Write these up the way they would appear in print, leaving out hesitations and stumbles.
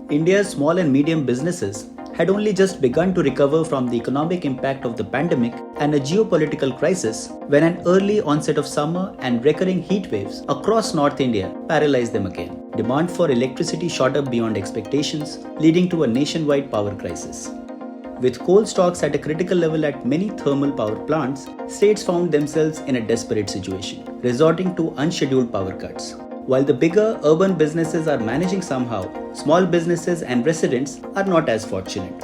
India's small and medium businesses had only just begun to recover from the economic impact of the pandemic and a geopolitical crisis when an early onset of summer and recurring heat waves across North India paralyzed them again. Demand for electricity shot up beyond expectations, leading to a nationwide power crisis. With coal stocks at a critical level at many thermal power plants, states found themselves in a desperate situation, resorting to unscheduled power cuts. While the bigger urban businesses are managing somehow, small businesses and residents are not as fortunate.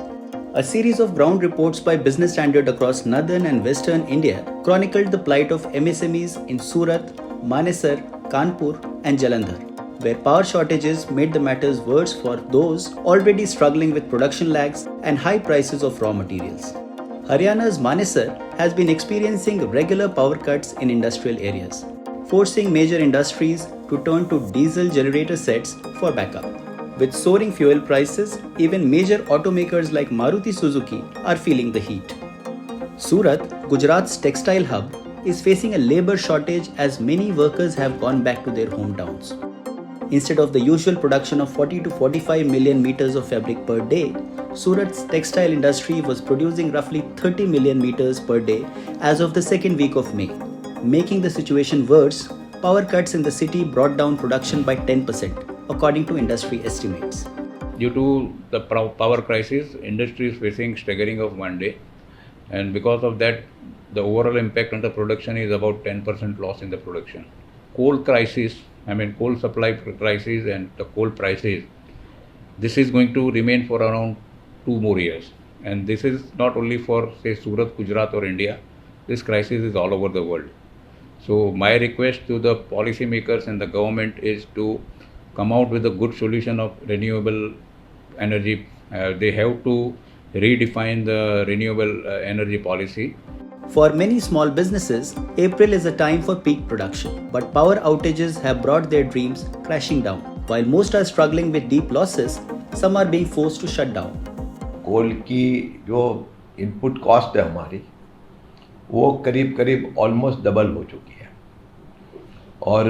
A series of ground reports by Business Standard across northern and western India chronicled the plight of MSMEs in Surat, Manesar, Kanpur, and Jalandhar, where power shortages made the matters worse for those already struggling with production lags and high prices of raw materials. Haryana's Manesar has been experiencing regular power cuts in industrial areas, forcing major industries to turn to diesel generator sets for backup. With soaring fuel prices, even major automakers like Maruti Suzuki are feeling the heat. Surat, Gujarat's textile hub, is facing a labor shortage as many workers have gone back to their hometowns. Instead of the usual production of 40 to 45 million meters of fabric per day, Surat's textile industry was producing roughly 30 million meters per day as of the second week of May. Making the situation worse, power cuts in the city brought down production by 10%, according to industry estimates. Due to the power crisis, industry is facing staggering of 1 day, and because of that, the overall impact on the production is about 10% loss in the production. Coal supply crisis and the coal prices, this is going to remain for around 2 more years. And this is not only for, say, Surat, Gujarat or India, this crisis is all over the world. So my request to the policymakers and the government is to come out with a good solution of renewable energy. They have to redefine the renewable energy policy. For many small businesses, April is a time for peak production, but power outages have brought their dreams crashing down. While most are struggling with deep losses, some are being forced to shut down. कोल की जो input cost है हमारी, वो करीब करीब almost double हो चुकी है, और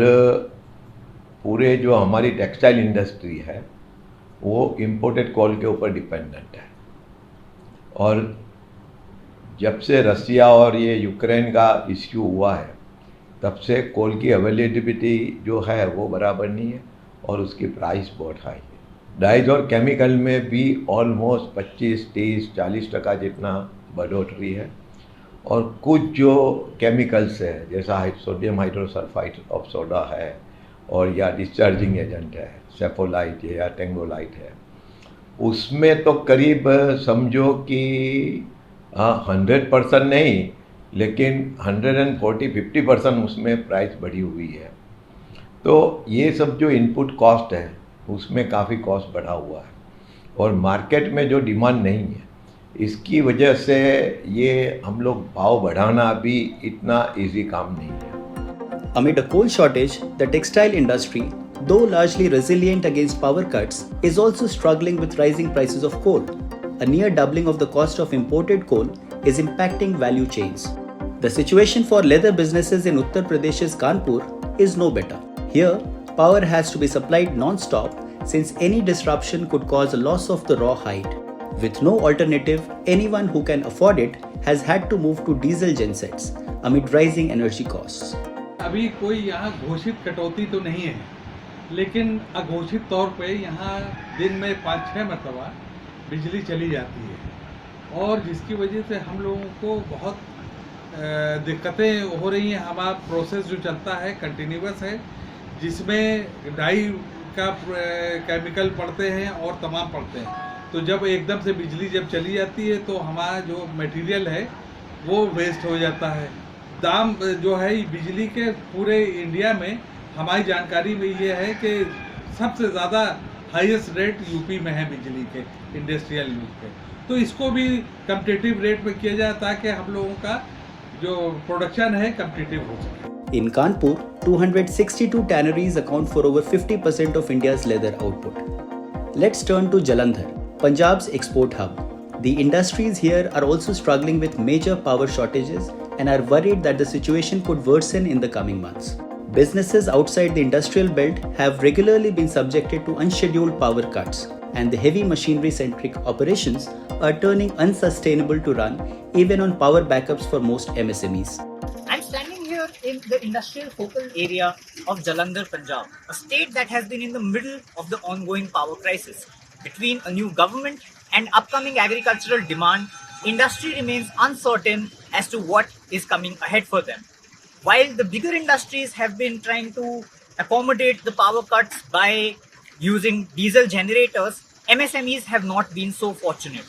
पूरे जो हमारी टेक्सटाइल इंडस्ट्री है वो इम्पोर्टेड कोल के ऊपर डिपेंडेंट है। और जब से रसिया और ये यूक्रेन का इश्यू हुआ है, तब से कोल की अवेलेबिलिटी जो है वो बराबर नहीं है और उसकी प्राइस बहुत हाई है। डाइज और केमिकल में भी ऑलमोस्ट 25, 30, 40% जितना बढ़ोतरी है, और कुछ जो केमिकल्स है जैसा सोडियम हाइड्रोसल्फाइड ऑफ सोडा है और या डिस्चार्जिंग एजेंट है, सेफोलाइट है या टेंगोलाइट है, उसमें तो करीब समझो कि 100% नहीं, लेकिन 140-50% उसमें प्राइस बढ़ी हुई है। तो ये सब जो इनपुट कॉस्ट है उसमें काफ़ी कॉस्ट बढ़ा हुआ है, और मार्केट में जो डिमांड नहीं है, इसकी वजह से ये हम लोग भाव बढ़ाना भी इतना इजी काम नहीं है। Amid a coal shortage, the textile industry, though largely resilient against power cuts, is also struggling with rising prices of coal. A near doubling of the cost of imported coal is impacting value chains. The situation for leather businesses in Uttar Pradesh's Kanpur is no better. Here, power has to be supplied non-stop since any disruption could cause a loss of the raw hide. With no alternative, anyone who can afford it has had to move to diesel gensets amid rising energy costs. अभी कोई यहाँ घोषित कटौती तो नहीं है, लेकिन अघोषित तौर पे यहाँ दिन में 5-6 मरतबा बिजली चली जाती है, और जिसकी वजह से हम लोगों को बहुत दिक्कतें हो रही हैं। हमारा प्रोसेस जो चलता है कंटिन्यूअस है, जिसमें डाई का केमिकल पड़ते हैं और तमाम पड़ते हैं। तो जब एकदम से बिजली जब चली जाती है तो हमारा जो मटेरियल है वो वेस्ट हो जाता है। दाम जो है बिजली के पूरे इंडिया में हमारी जानकारी में ये है कि सबसे ज़्यादा हाईएस्ट रेट यूपी में है बिजली के, इंडस्ट्रियल यूज के। तो इसको भी कम्पिटिटिव रेट में किया जाए ताकि हम लोगों का जो प्रोडक्शन है कम्पिटिटिव हो सके। In Kanpur, 262 tanneries account for over 50% of India's leather output. Let's turn to Jalandhar, Punjab's export hub. The industries here are also struggling with major power shortages and are worried that the situation could worsen in the coming months. Businesses outside the industrial belt have regularly been subjected to unscheduled power cuts, and the heavy machinery-centric operations are turning unsustainable to run even on power backups for most MSMEs. I'm standing here in the industrial focal area of Jalandhar, Punjab, a state that has been in the middle of the ongoing power crisis. Between a new government and upcoming agricultural demand, industry remains uncertain as to what is coming ahead for them. While the bigger industries have been trying to accommodate the power cuts by using diesel generators, MSMEs have not been so fortunate.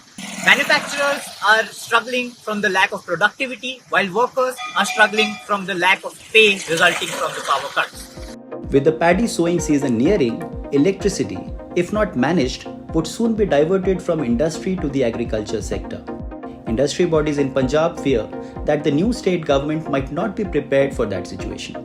Manufacturers are struggling from the lack of productivity, while workers are struggling from the lack of pay resulting from the power cuts. With the paddy sowing season nearing, electricity, if not managed, would soon be diverted from industry to the agriculture sector. Industry bodies in Punjab fear that the new state government might not be prepared for that situation.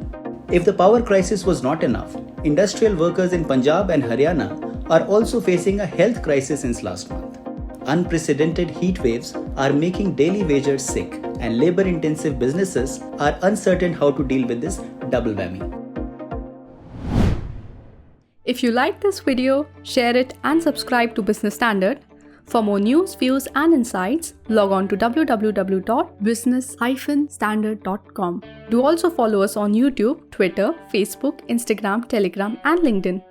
If the power crisis was not enough, industrial workers in Punjab and Haryana are also facing a health crisis since last month. Unprecedented heat waves are making daily wagers sick, and labor-intensive businesses are uncertain how to deal with this double whammy. If you like this video, share it and subscribe to Business Standard. For more news, views and insights, log on to www.business-standard.com. Do also follow us on YouTube, Twitter, Facebook, Instagram, Telegram and LinkedIn.